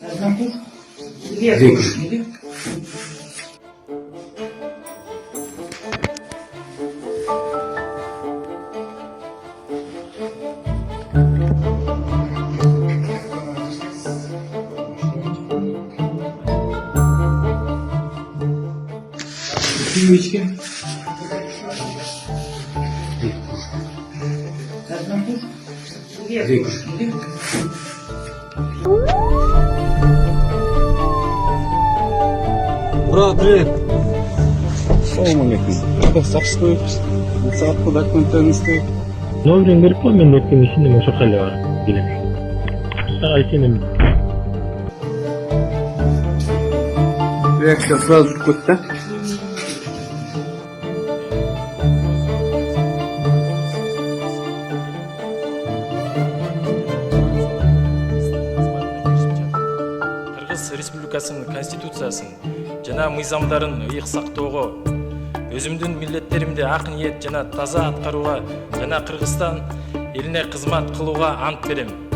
Привычки. Ура, привет! Assalamualaikum. Сақсыз саққы документтеріңізді. Новрин говорит, помню, но ты не сильно можешь халявар. Сайтиным. Реакция сразу көтті. Кыргыз Республикасынын Конституциясын жана мыйзамдарын ыйык сактоого, өзүмдүн милletтеримди ак ниет жана таза аткарууга жана Кыргызстан элине кызмат кылууга ант берем.